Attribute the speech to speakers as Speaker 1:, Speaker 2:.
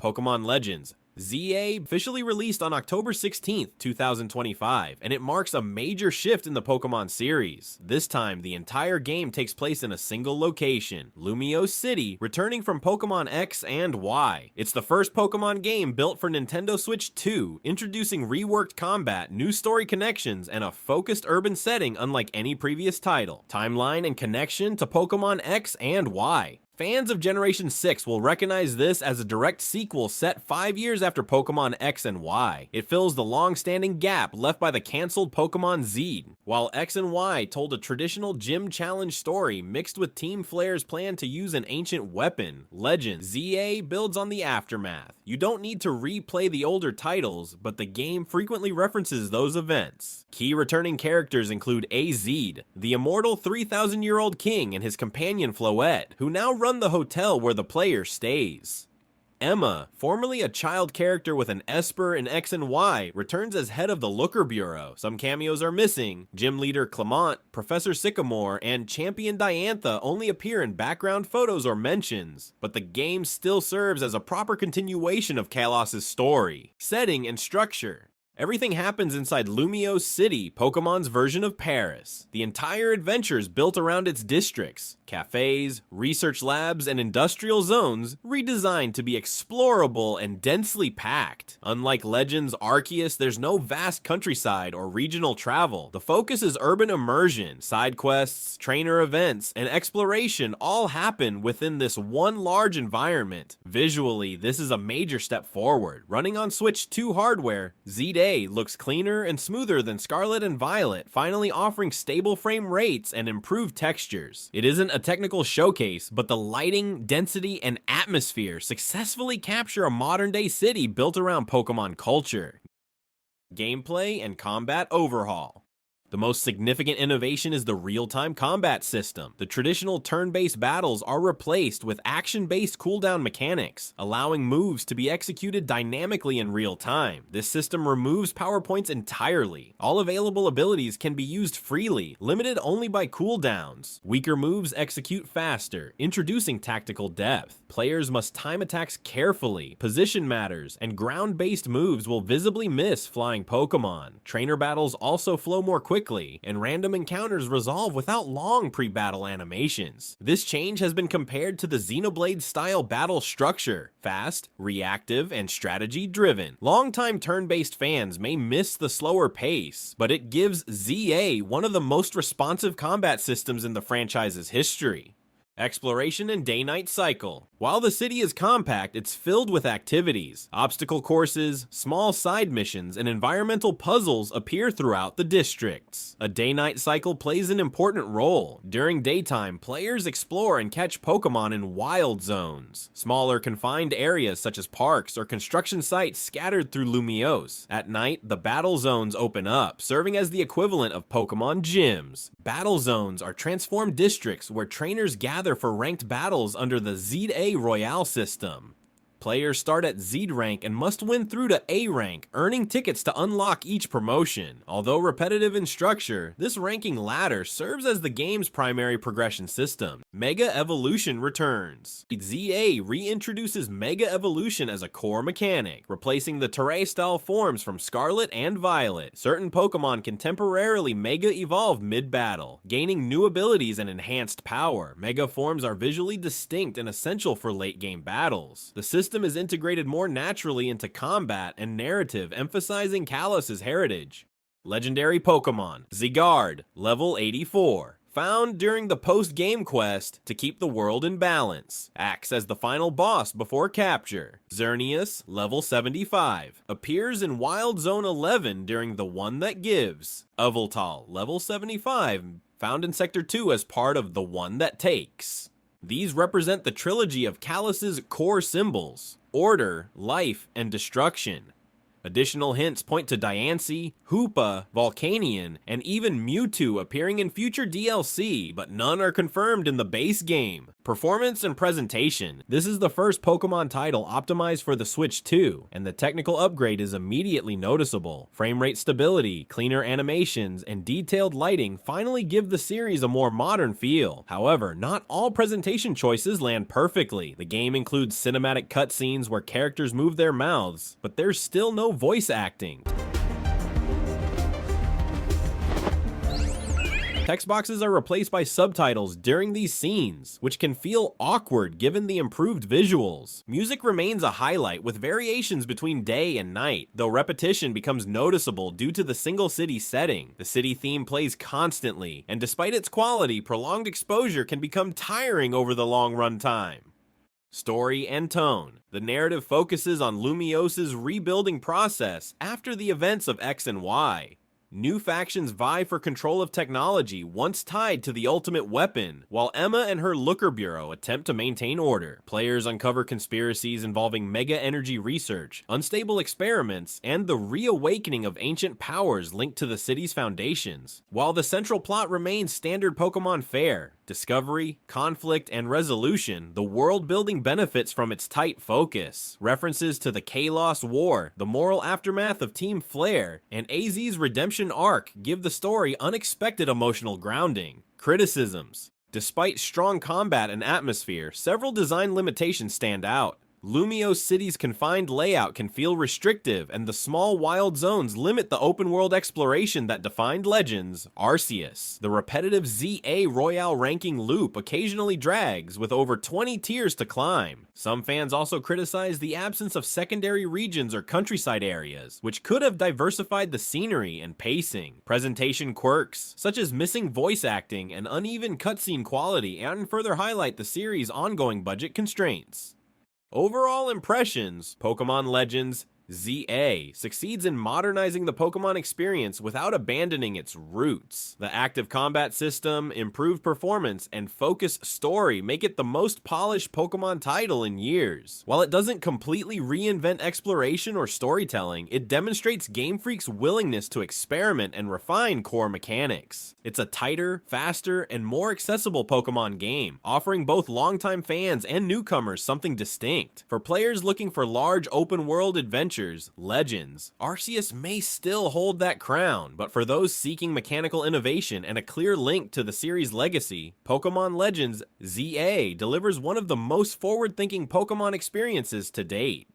Speaker 1: Pokémon Legends ZA officially released on October 16th, 2025, and it marks a major shift in the Pokemon series. This time, the entire game takes place in a single location, Lumiose City, returning from Pokémon X and Y. It's the first Pokemon game built for Nintendo Switch 2, introducing reworked combat, new story connections, and a focused urban setting unlike any previous title. Timeline and connection to Pokemon X and Y. Fans of Generation 6 will recognize this as a direct sequel set 5 years after Pokemon X and Y. It fills the long-standing gap left by the cancelled Pokemon Z. While X and Y told a traditional gym challenge story mixed with Team Flare's plan to use an ancient weapon, Legends ZA builds on the aftermath. You don't need to replay the older titles, but the game frequently references those events. Key returning characters include AZ, the immortal 3,000-year-old king and his companion Floette, who now run the hotel where the player stays. Emma, formerly a child character with an Esper in X and Y, returns as head of the Looker Bureau. Some cameos are missing. Gym leader Clement, Professor Sycamore, and Champion Diantha only appear in background photos or mentions, but the game still serves as a proper continuation of Kalos' story, setting, and structure. Everything happens inside Lumiose City, Pokemon's version of Paris. The entire adventure is built around its districts, cafes, research labs, and industrial zones, redesigned to be explorable and densely packed. Unlike Legends Arceus, there's no vast countryside or regional travel. The focus is urban immersion. Side quests, trainer events, and exploration all happen within this one large environment. Visually, this is a major step forward. Running on Switch 2 hardware, ZA looks cleaner and smoother than Scarlet and Violet, finally offering stable frame rates and improved textures. It isn't a technical showcase, but the lighting, density, and atmosphere successfully capture a modern-day city built around Pokemon culture. Gameplay and combat overhaul. The most significant innovation is the real-time combat system. The traditional turn-based battles are replaced with action-based cooldown mechanics, allowing moves to be executed dynamically in real time. This system removes power points entirely. All available abilities can be used freely, limited only by cooldowns. Weaker moves execute faster, introducing tactical depth. Players must time attacks carefully, position matters, and ground-based moves will visibly miss flying Pokemon. Trainer battles also flow more quickly, and random encounters resolve without long pre-battle animations. This change has been compared to the Xenoblade-style battle structure, fast, reactive, and strategy-driven. Longtime turn-based fans may miss the slower pace, but it gives ZA one of the most responsive combat systems in the franchise's history. Exploration and day-night cycle. While the city is compact, it's filled with activities. Obstacle courses, small side missions, and environmental puzzles appear throughout the districts. A day-night cycle plays an important role. During daytime, players explore and catch Pokemon in wild zones, smaller confined areas such as parks or construction sites scattered through Lumiose. At night, the battle zones open up, serving as the equivalent of Pokemon gyms. Battle zones are transformed districts where trainers gather for ranked battles under the ZA Royale system. Players start at Z rank and must win through to A rank, earning tickets to unlock each promotion. Although repetitive in structure, this ranking ladder serves as the game's primary progression system. Mega Evolution returns. ZA reintroduces Mega Evolution as a core mechanic, replacing the Terray-style forms from Scarlet and Violet. Certain Pokemon can temporarily Mega Evolve mid-battle, gaining new abilities and enhanced power. Mega forms are visually distinct and essential for late-game battles. The system is integrated more naturally into combat and narrative, emphasizing Kalos' heritage. Legendary Pokemon. Zygarde, level 84. Found during the post-game quest to keep the world in balance. Acts as the final boss before capture. Xerneas, level 75. Appears in Wild Zone 11 during the One That Gives. Yveltal, level 75. Found in Sector 2 as part of the One That Takes. These represent the trilogy of Kalos' core symbols: order, life, and destruction. Additional hints point to Diancie, Hoopa, Volcanion, and even Mewtwo appearing in future DLC, but none are confirmed in the base game. Performance and presentation. This is the first Pokemon title optimized for the Switch 2, and the technical upgrade is immediately noticeable. Frame rate stability, cleaner animations, and detailed lighting finally give the series a more modern feel. However, not all presentation choices land perfectly. The game includes cinematic cutscenes where characters move their mouths, but there's still no voice acting. Text boxes are replaced by subtitles during these scenes, which can feel awkward given the improved visuals. Music remains a highlight with variations between day and night, though repetition becomes noticeable due to the single city setting. The city theme plays constantly, and despite its quality, prolonged exposure can become tiring over the long run time. Story and tone. The narrative focuses on Lumiose's rebuilding process after the events of X and Y. New factions vie for control of technology once tied to the ultimate weapon, while Emma and her Looker Bureau attempt to maintain order. Players uncover conspiracies involving mega energy research, unstable experiments, and the reawakening of ancient powers linked to the city's foundations. While the central plot remains standard Pokemon fare, discovery, conflict, and resolution, the world building benefits from its tight focus. References to the Kalos War, the moral aftermath of Team Flare, and AZ's redemption arc give the story unexpected emotional grounding. Criticisms. Despite strong combat and atmosphere, several design limitations stand out. Lumiose City's confined layout can feel restrictive, and the small wild zones limit the open-world exploration that defined Legends. Arceus. The repetitive ZA Royale ranking loop occasionally drags, with over 20 tiers to climb. Some fans also criticize the absence of secondary regions or countryside areas, which could have diversified the scenery and pacing. Presentation quirks, such as missing voice acting and uneven cutscene quality, and further highlight the series' ongoing budget constraints. Overall impressions, Pokemon Legends ZA succeeds in modernizing the Pokemon experience without abandoning its roots. The active combat system, improved performance, and focused story make it the most polished Pokemon title in years. While it doesn't completely reinvent exploration or storytelling, it demonstrates Game Freak's willingness to experiment and refine core mechanics. It's a tighter, faster, and more accessible Pokemon game, offering both longtime fans and newcomers something distinct. For players looking for large open-world adventures, Legends, Arceus may still hold that crown, but for those seeking mechanical innovation and a clear link to the series' legacy, Pokemon Legends ZA delivers one of the most forward-thinking Pokemon experiences to date.